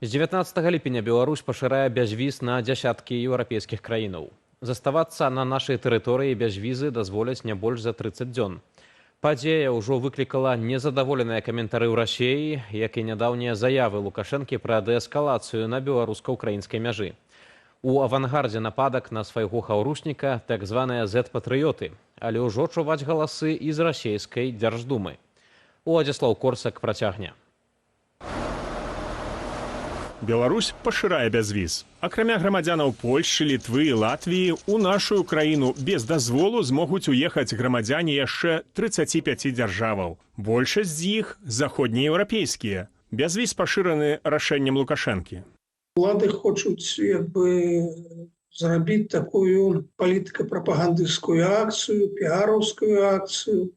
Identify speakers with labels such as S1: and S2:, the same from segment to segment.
S1: З 19 ліпеня Беларусь пашырае бязвіз на дзясяткі еўрапейскіх краінаў. Заставацца на нашай тэрыторыі без візы дазволяць не больш за 30 дзён. Падзея ўжо выклікала незадаволеныя каментары ў Расіі, як і нядаўнія заявы Лукашэнкі пра дээскалацыю на беларуска-украінскай мяжы. У авангардзе нападак на свайго хаўрушніка так званыя Z-патрыёты, але ўжо чуваць галасы і з расійскай Дзярждумы. Уладзіслаў Корсак працягне.
S2: Беларусь пашырае бязвіз. Акрамя грамадзянаў Польшчы, Літвы і Латвіі, у нашу краіну без дазволу змогуць уехаць грамадзяне яшчэ 35 дзяржаваў. Большасць з іх заходнееўрапейскія. Бязвіз пашыраны рашэннем Лукашэнкі.
S3: Улады хочуць зрабіць такую палітыка-прапагандысцкую акцыю, піараўскую акцыю,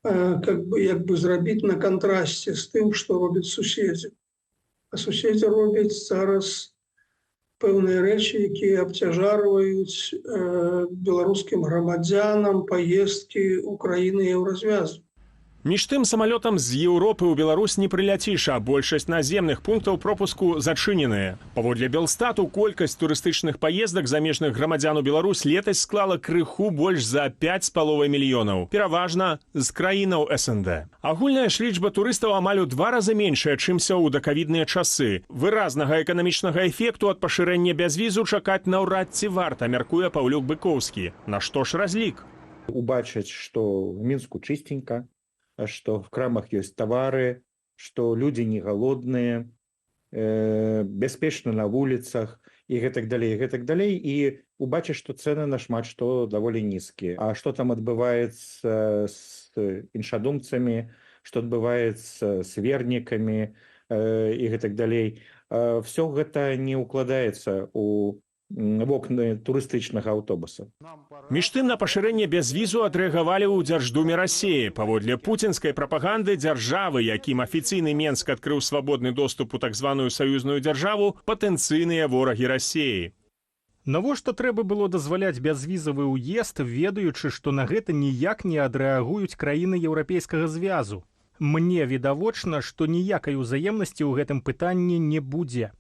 S3: зрабіць на кантрасце з тым, што робяць суседзі. А суседзі робяць зараз пэўныя рэчы, якія абцяжарваюць беларускім грамадзянам паездкі ў краіны еўразвязу.
S2: Між тым, самалётам з Еўропы ў Беларусь не прыляціш, а большасць наземных пунктаў пропуску зачыненыя. Паводле Белстату, колькасць турыстычных паездак замежных грамадзян у Беларусь летась склала крыху больш за 5,5 мільёнаў, пераважна з краінаў СНД. Агульная ж лічба турыстаў амаль у 2 разы меншая, чымся ў дакавідныя часы. Выразнага эканамічнага эфекту ад пашырэння бязвізу чакаць наўрад ці варта, мяркуе Паўлюк Быкоўскі. На што ж разлік?
S4: Убачыць, што в Мінску чыстенька, что в крамах есть товары, что люди не голодные, бяспечна на улицах и так далее, и так далее. И убачыць, что цены нашмат што даволі нізкія. А что там адбываецца с іншадумцамі, что адбываецца с вернікамі и так далее. Все гэта не укладаецца у вокны турыстычнага аўтобуса.
S2: Між тым, на пашырэнне бязвізу адрэагавалі ў Дзярждуме Расіі. Паводле пуцінскай прапаганды дзяржавы, якім афіцыйны Менск адкрыў свабодны доступ у так званую саюзную дзяржаву, патэнцыйныя ворагі Расіі.
S5: Навошта трэба было дазваляць бязвізавы ўезд, ведаючы, што на гэта ніяк не адрэагуюць краіны еўрапейскага звязу? Мне відавочна, што ніякай узаемнасці ў гэтым пытанні не будзе.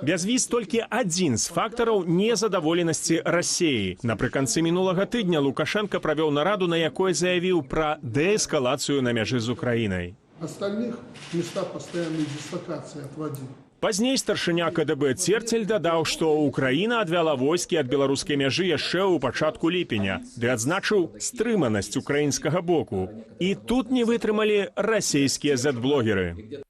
S2: Бязвіз толькі адзін з фактараў незадаволенасці Расіі. Напрыканцы мінулага тыдня Лукашенко правёў нараду, на якой заявіў пра дээскалацыю на мяжы з Украінай.
S6: Остальных места постоянной дислокации отводил.
S2: Пазней старшыня КДБ Церцель дадаў, што Украіна адвяла войскі ад беларускай мяжы яшчэ ў пачатку ліпеня, ды адзначыў стрыманасць украінскага боку. І тут не вытрымалі расійскія Z-блогеры.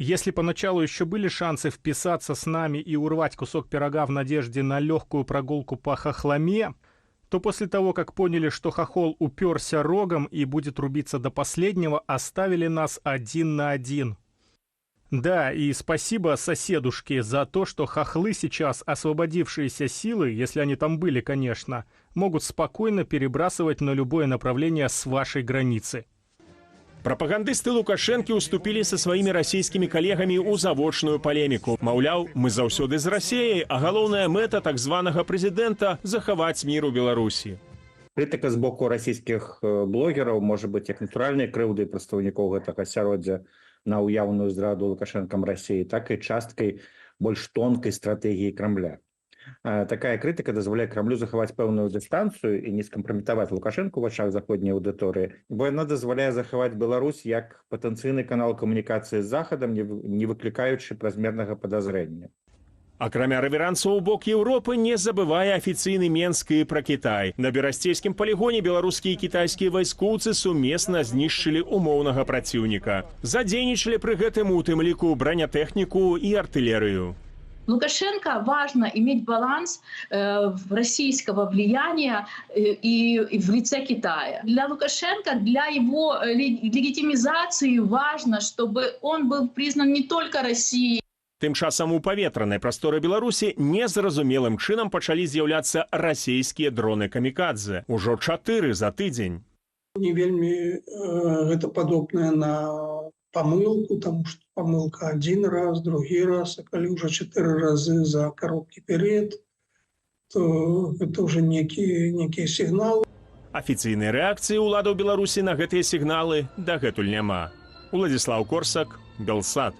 S5: Если поначалу еще были шансы вписаться с нами и урвать кусок пирога в надежде на легкую прогулку по хохломе, то после того, как поняли, что хохол уперся рогом и будет рубиться до последнего, оставили нас 1 на 1. Да, и спасибо соседушке за то, что хохлы сейчас, освободившиеся силы, если они там были, конечно, могут спокойно перебрасывать на любое направление с вашей границы.
S2: Прапагандысты Лукашэнкі уступілі са сваімі расійскімі калегамі ў завочную палеміку. Маўляў, мы заўсёды з Расіяй, а галоўная мэта так званага прэзідэнта – захаваць мір у Беларусі.
S4: Крытыка з боку расійскіх блогераў можа быць як натуральнай крыўдай прадстаўнікоў гэтага асяроддзя на ўяўную здраду Лукашэнкам Расіі, так і часткай больш тонкай стратэгіі Крамля. Такая крытыка дазваляе Крамлю захаваць пэўную дыстанцыю і не скампраметаваць Лукашэнку ў вачах заходняй аўдыторыі, бо яна дазваляе захаваць Беларусь як патэнцыйны канал камунікацыі з Захадам, не выклікаючы празмернага падазрэння.
S2: Акрамя рэверансу ў бок Еўропы не забывае афіцыйны Менск і пра Кітай. На берасцейскім палігоне беларускія і кітайскія вайскоўцы сумесна знішчылі умоўнага праціўніка. Задзейнічалі пры гэтым у тым ліку бранятэхніку і артылерыю.
S7: Лукашенко важно иметь баланс российского влияния и в лице Китая. Для Лукашенко, для его легитимизации важно, чтобы он был признан не только Россией.
S2: Тым часам у паветранай прасторы Беларусі незразумелым чынам пачалі з'яўляцца расійскія дроны-камікадзе. Ужо 4 за тыдзень.
S3: Не вельмі гэта падобнае на памылку, тому что памылка 1 раз, другі раз, а калі ўжо 4 разы за кароткі перыяд, то это уже некія сігналы.
S2: Афіцыйнай рэакцыі ўладаў Беларусі на гэтыя сігналы дагэтуль няма. Уладзіслаў Корсак, Белсат.